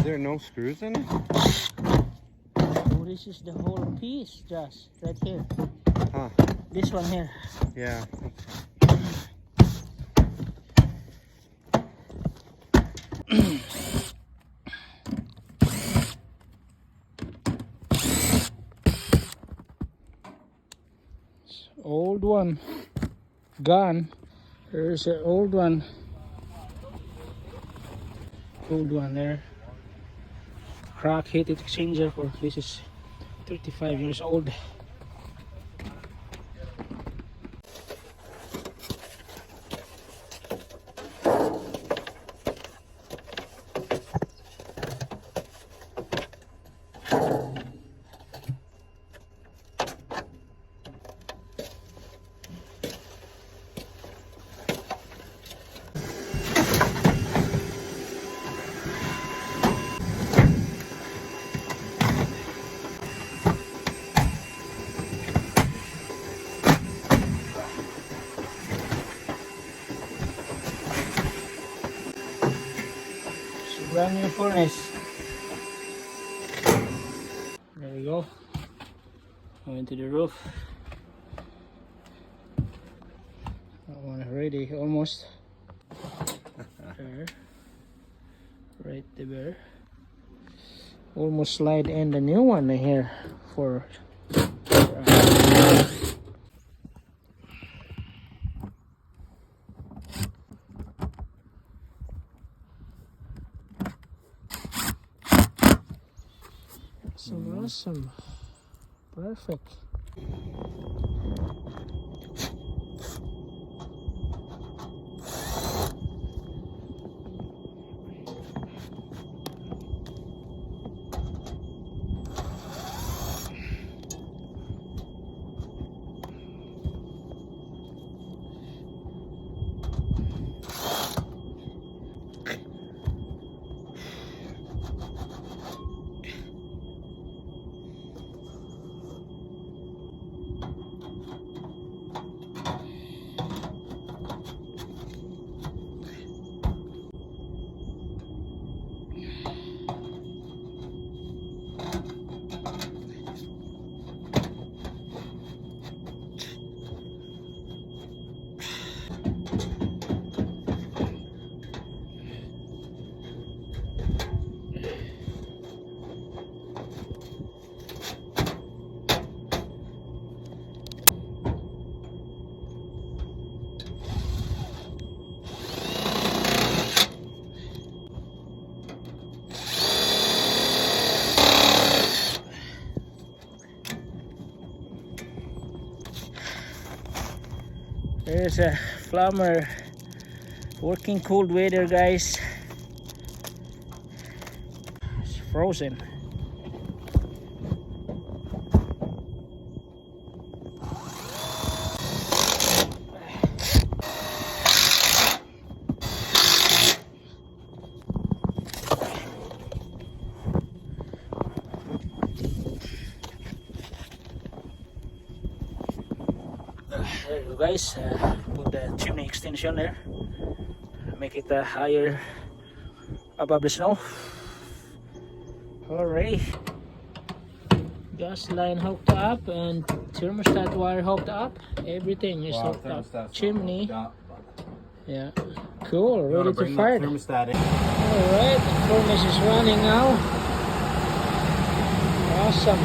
there no screws in it? Oh, this is the whole piece, just right here. Huh. This one here. Yeah. Old one gone. There's an old one there. Crack heat exchanger for this is 35 years old. Brand new furnace. There we go. Going to the roof. That one already almost. There. Right there. Almost slide in the new one here for awesome. Perfect. There's a plumber working cold weather, guys. It's frozen. There you go, guys. Put the chimney extension there, make it higher above the snow. Alright, gas line hooked up and thermostat wire hooked up. Everything is hooked up. Chimney. Yeah, cool. Ready to fire. Alright, the furnace is running now. Awesome.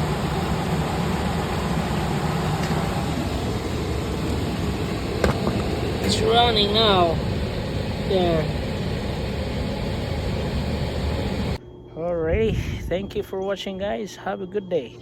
It's running now. There. Alrighty, thank you for watching, guys. Have a good day.